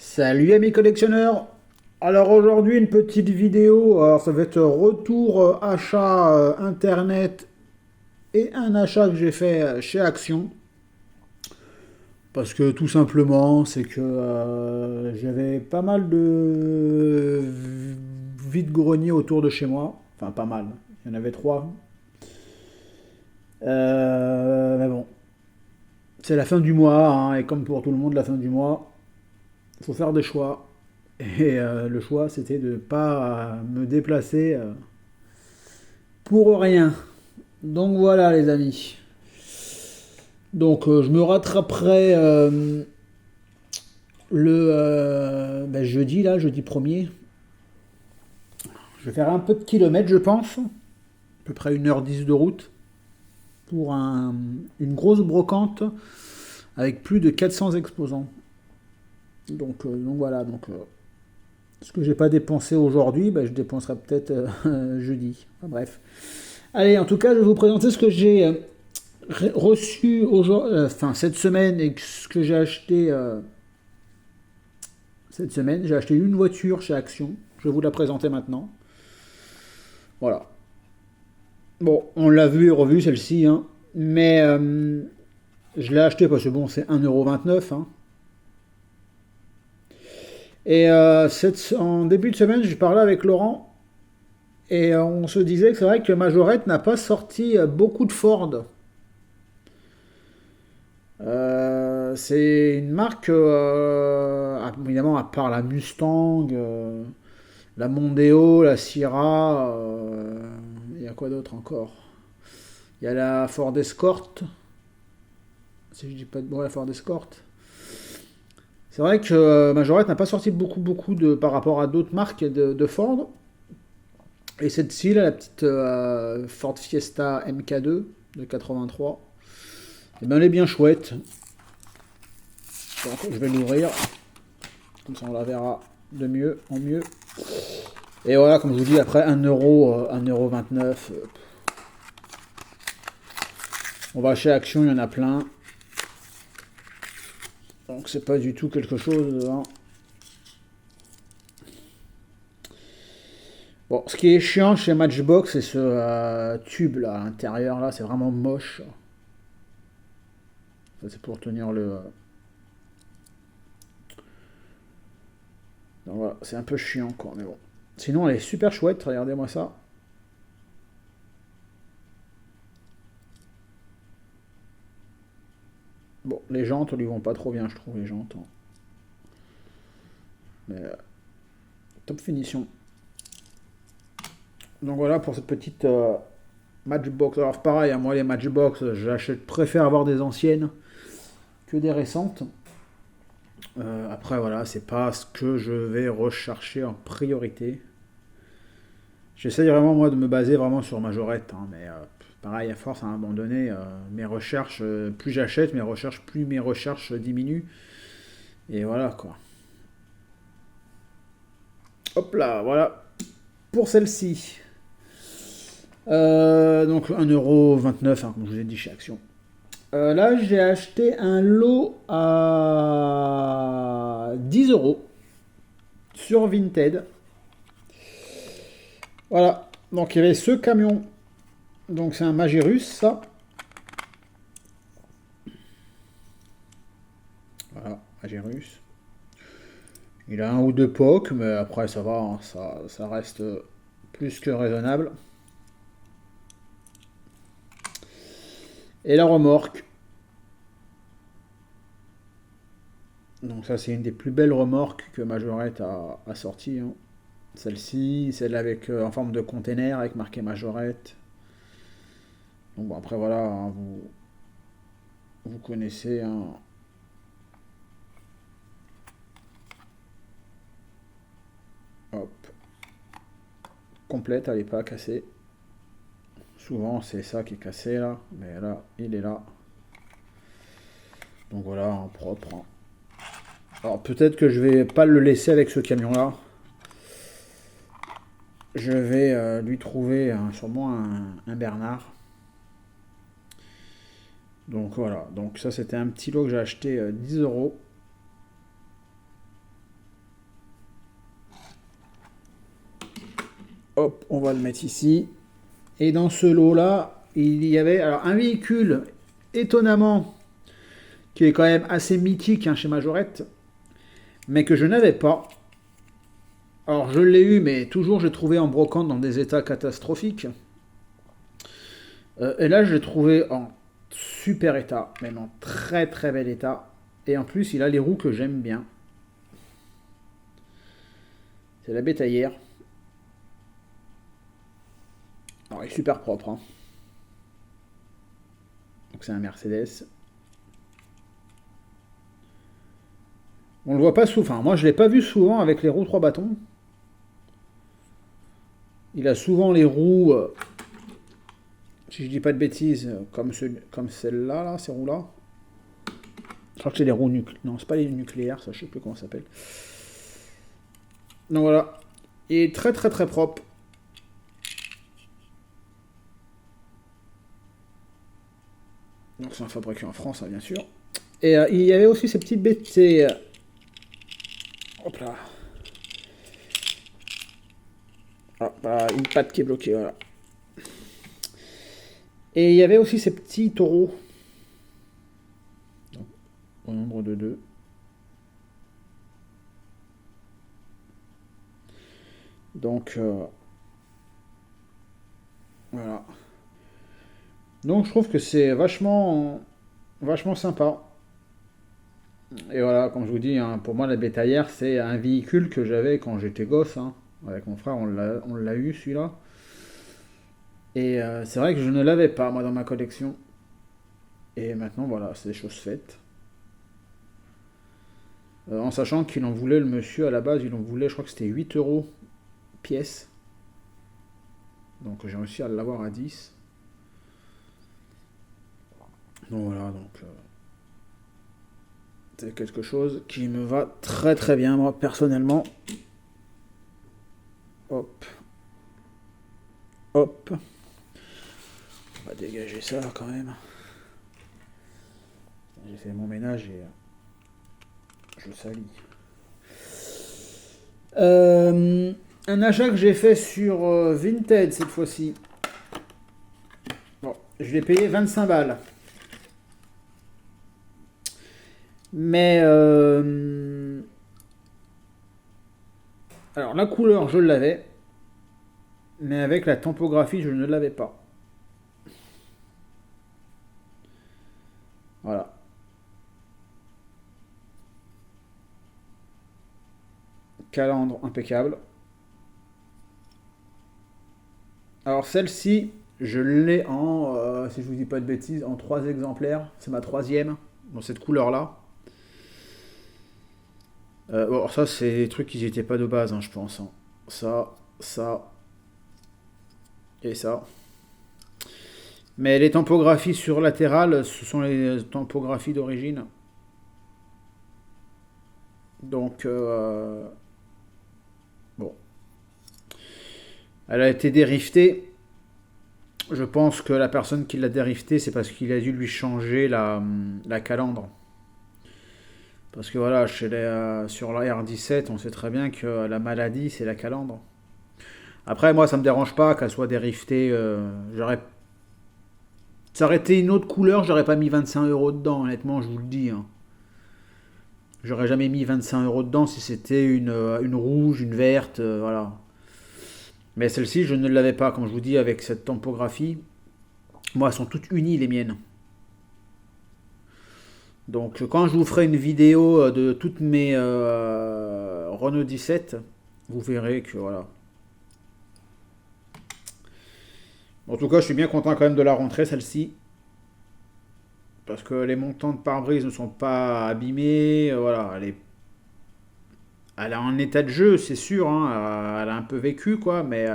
Salut amis collectionneurs. Alors aujourd'hui une petite vidéo, alors ça va être retour achat internet et un achat que j'ai fait chez Action. Parce que tout simplement c'est que j'avais pas mal de vide-greniers autour de chez moi. Enfin pas mal, il y en avait trois. Mais bon, c'est la fin du mois, hein, et comme pour tout le monde la fin du mois, il faut faire des choix. Et le choix, c'était de ne pas me déplacer pour rien. Donc voilà, les amis. Donc je me rattraperai jeudi, là, jeudi premier. Je vais faire un peu de kilomètres, je pense. À peu près 1h10 de route. Pour une grosse brocante avec plus de 400 exposants. Donc voilà. Ce que j'ai pas dépensé aujourd'hui, je dépenserai peut-être jeudi. Enfin, bref. Allez, en tout cas, je vais vous présenter ce que j'ai reçu aujourd'hui, cette semaine et ce que j'ai acheté cette semaine. J'ai acheté une voiture chez Action. Je vais vous la présenter maintenant. Voilà. Bon, on l'a vu et revu celle-ci, hein. Mais je l'ai acheté parce que bon, c'est 1,29 €. Hein. Et en début de semaine, j'ai parlé avec Laurent et on se disait que c'est vrai que Majorette n'a pas sorti beaucoup de Ford. C'est une marque, évidemment, à part la Mustang, la Mondeo, la Sierra, il y a quoi d'autre encore? Il y a la Ford Escort, si je dis pas de bon, la Ford Escort. C'est vrai que Majorette n'a pas sorti beaucoup par rapport à d'autres marques de Ford. Et cette-ci, là, la petite Ford Fiesta MK2 de 83, eh ben, elle est bien chouette. Donc, je vais l'ouvrir. Comme ça, on la verra de mieux en mieux. Et voilà, comme je vous dis, après 1,29 €. On va chez Action, il y en a plein. Donc, c'est pas du tout quelque chose. Hein. Bon, ce qui est chiant chez Matchbox, c'est ce tube là à l'intérieur. Là, c'est vraiment moche. Ça, c'est pour tenir le. Donc voilà, c'est un peu chiant quoi, mais bon. Sinon, elle est super chouette, regardez-moi ça. Bon, les jantes, elles lui vont pas trop bien, je trouve, les jantes. Hein. Mais top finition. Donc voilà pour cette petite Matchbox. Alors pareil, hein, moi les Matchbox, préfère avoir des anciennes que des récentes. Après voilà, c'est pas ce que je vais rechercher en priorité. J'essaye vraiment moi de me baser vraiment sur Majorette, hein, mais pareil, à force à un moment donné, mes recherches, plus j'achète, plus mes recherches diminuent. Et voilà quoi. Hop là, voilà. Pour celle-ci. Donc 1,29 €, hein, comme je vous ai dit chez Action. Là, j'ai acheté un lot à 10 € sur Vinted. Voilà. Donc il y avait ce camion. Donc c'est un Magirus, ça. Voilà, Magirus. Il a un ou deux POC, mais après ça va, hein, ça reste plus que raisonnable. Et la remorque. Donc ça c'est une des plus belles remorques que Majorette a sorties. Hein. Celle-ci, celle avec en forme de container avec marqué Majorette. Donc bon, après voilà, hein, vous connaissez. Hein. Hop, complète, elle n'est pas cassée. Souvent c'est ça qui est cassé là, mais là il est là. Donc voilà, en propre. Hein. Alors peut-être que je vais pas le laisser avec ce camion là. Je vais lui trouver sûrement un Bernard. Donc voilà, donc ça c'était un petit lot que j'ai acheté 10 €. Hop, on va le mettre ici. Et dans ce lot-là, il y avait alors un véhicule, étonnamment, qui est quand même assez mythique hein, chez Majorette, mais que je n'avais pas. Alors je l'ai eu, mais toujours je l'ai trouvé en brocante dans des états catastrophiques. Et là, je l'ai trouvé en super état, même en très très bel état. Et en plus, il a les roues que j'aime bien. C'est la bétaillère. Alors, il est super propre. Hein. Donc, c'est un Mercedes. On le voit pas souvent. Enfin, moi, je l'ai pas vu souvent avec les roues 3 bâtons. Il a souvent les roues, si je dis pas de bêtises, comme celle-là, là, ces roues-là. Je crois que c'est les roues nucléaires. Non, c'est pas les nucléaires, ça, je sais plus comment ça s'appelle. Donc voilà. Il est très très très propre. Donc c'est un fabriqué en France, hein, bien sûr. Et il y avait aussi ces petites BT. Hop là. Ah, bah, une patte qui est bloquée, voilà. Et il y avait aussi ces petits taureaux. Donc, au nombre de 2. Donc, voilà. Donc je trouve que c'est vachement, vachement sympa. Et voilà, comme je vous dis, hein, pour moi la bétaillère c'est un véhicule que j'avais quand j'étais gosse. Hein. Avec mon frère, on l'a eu celui-là. Et c'est vrai que je ne l'avais pas moi dans ma collection. Et maintenant voilà, c'est des choses faites. En sachant qu'il en voulait le monsieur à la base, il en voulait, je crois que c'était 8 euros pièce. Donc j'ai réussi à l'avoir à 10. Donc voilà, donc c'est quelque chose qui me va très très bien moi personnellement. Hop. Hop. On va dégager ça quand même. J'ai fait mon ménage et je salis. Un achat que j'ai fait sur Vinted cette fois-ci. Bon, je l'ai payé 25 balles. Mais alors la couleur je l'avais, mais avec la typographie je ne l'avais pas. Voilà. Calandre impeccable. Alors celle-ci, je l'ai en, si je vous dis pas de bêtises, en 3 exemplaires. C'est ma 3e dans cette couleur-là. Bon, alors ça, c'est des trucs qui n'étaient pas de base, hein, je pense. Hein. Ça et ça. Mais les typographies sur latérales, ce sont les typographies d'origine. Donc, bon. Elle a été dériftée. Je pense que la personne qui l'a dériftée, c'est parce qu'il a dû lui changer la calandre. Parce que voilà, sur la R17, on sait très bien que la maladie, c'est la calandre. Après, moi, ça me dérange pas qu'elle soit dériftée. Ça aurait été une autre couleur, j'aurais pas mis 25 euros dedans, honnêtement, je vous le dis. Hein. J'aurais jamais mis 25 euros dedans si c'était une rouge, une verte, voilà. Mais celle-ci, je ne l'avais pas, comme je vous dis, avec cette typographie. Moi, elles sont toutes unies, les miennes. Donc, quand je vous ferai une vidéo de toutes mes Renault 17, vous verrez que voilà. En tout cas, je suis bien content quand même de la rentrée, celle-ci. Parce que les montants de pare-brise ne sont pas abîmés. Voilà, elle est en état de jeu, c'est sûr. Hein, elle a un peu vécu, quoi. Mais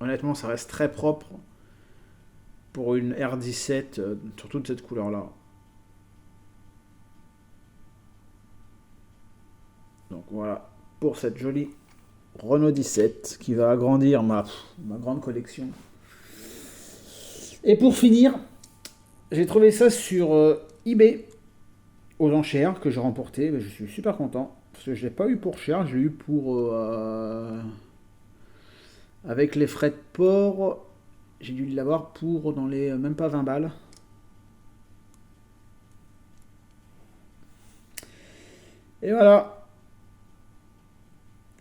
honnêtement, ça reste très propre pour une R17, surtout de cette couleur-là. Donc voilà, pour cette jolie Renault 17 qui va agrandir ma grande collection. Et pour finir, j'ai trouvé ça sur eBay aux enchères que j'ai remporté. Je suis super content parce que je l'ai pas eu pour cher, je l'ai eu pour Avec les frais de port, j'ai dû l'avoir pour dans les même pas 20 balles. Et voilà,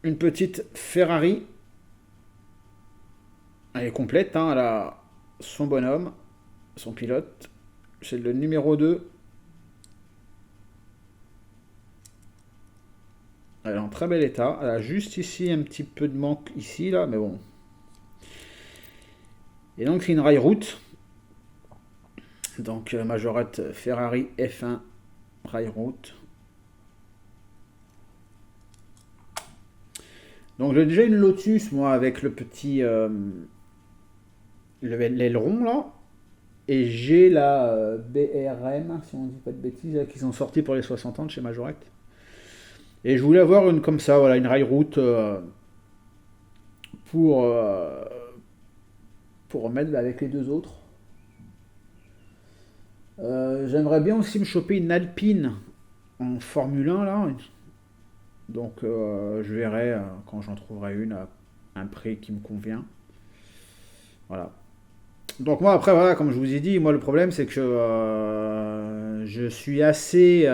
une petite Ferrari. Elle est complète, hein, elle a son bonhomme, son pilote. C'est le numéro 2. Elle est en très bel état. Elle a juste ici un petit peu de manque ici, là, mais bon. Et donc c'est une rail route. Donc majorette Ferrari F1 rail route. Donc j'ai déjà une Lotus, moi, avec le petit l'aileron là. Et j'ai la BRM, si on dit pas de bêtises, qui sont sortis pour les 60 ans de chez Majorette. Et je voulais avoir une comme ça, voilà, une rail route pour, euh, pour remettre avec les deux autres. J'aimerais bien aussi me choper une Alpine en Formule 1 là. Donc je verrai quand j'en trouverai une à un prix qui me convient. Voilà. Donc moi après voilà, comme je vous ai dit, moi le problème c'est que je suis assez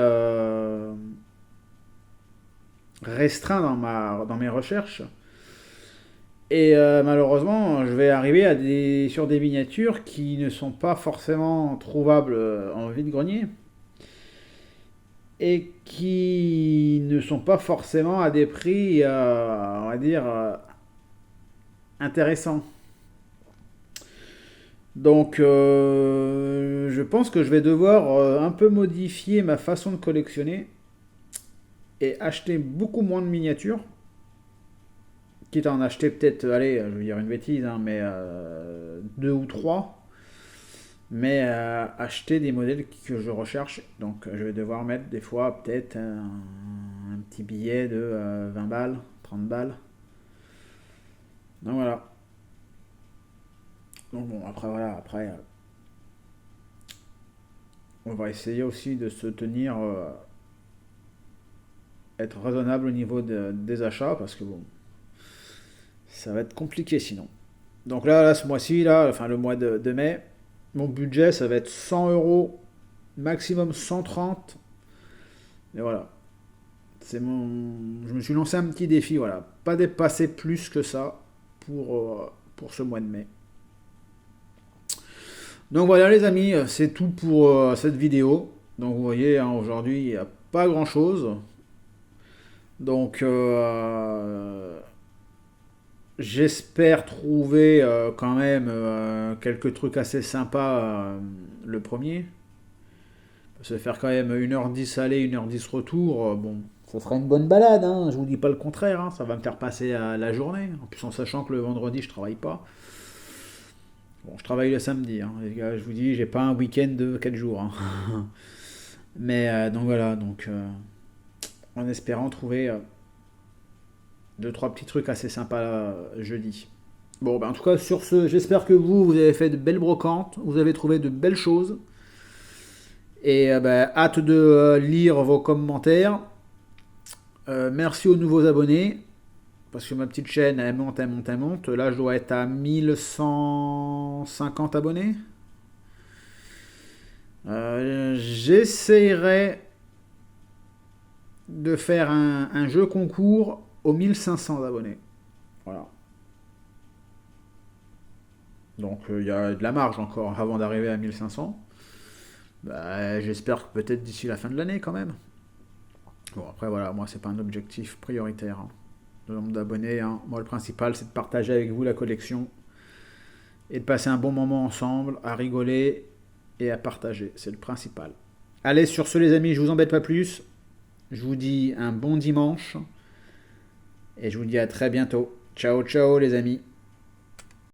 restreint dans mes recherches. Et malheureusement, je vais arriver sur des miniatures qui ne sont pas forcément trouvables en vide-grenier et qui ne sont pas forcément à des prix, on va dire, intéressants. Donc, je pense que je vais devoir un peu modifier ma façon de collectionner et acheter beaucoup moins de miniatures. Quitte à en acheter peut-être, allez, je vais dire une bêtise, hein, mais deux ou trois. Mais acheter des modèles que je recherche. Donc, je vais devoir mettre des fois peut-être un petit billet de 20 balles, 30 balles. Donc voilà. Donc bon, après voilà, après on va essayer aussi de se tenir, être raisonnable au niveau des achats parce que bon, ça va être compliqué sinon. Donc là ce mois-ci, là, enfin le mois de mai, mon budget ça va être 100 euros, maximum 130. Et voilà, je me suis lancé un petit défi, voilà, pas dépasser plus que ça pour ce mois de mai. Donc voilà les amis, c'est tout pour cette vidéo. Donc vous voyez, hein, aujourd'hui il n'y a pas grand chose. Donc j'espère trouver quand même quelques trucs assez sympas le premier. Ça va faire quand même 1h10 aller, 1h10 retour. Bon, ça sera une bonne balade, hein, je vous dis pas le contraire. Hein, ça va me faire passer la journée. En plus en sachant que le vendredi je travaille pas. Bon, je travaille le samedi, hein, les gars, je vous dis, j'ai pas un week-end de 4 jours. Hein. Mais donc voilà, donc en espérant trouver deux trois petits trucs assez sympas jeudi. Bon, ben, en tout cas, sur ce, j'espère que vous avez fait de belles brocantes, vous avez trouvé de belles choses. Et ben, hâte de lire vos commentaires. Merci aux nouveaux abonnés. Parce que ma petite chaîne, elle monte, elle monte, elle monte. Là, je dois être à 1150 abonnés. J'essaierai de faire un jeu concours aux 1500 abonnés. Voilà. Donc, il y a de la marge encore avant d'arriver à 1500. Bah, j'espère que peut-être d'ici la fin de l'année quand même. Bon, après, voilà, moi, c'est pas un objectif prioritaire. Hein. Le nombre d'abonnés. Hein. Moi, le principal, c'est de partager avec vous la collection et de passer un bon moment ensemble, à rigoler et à partager. C'est le principal. Allez, sur ce, les amis, je vous embête pas plus. Je vous dis un bon dimanche et je vous dis à très bientôt. Ciao, ciao, les amis.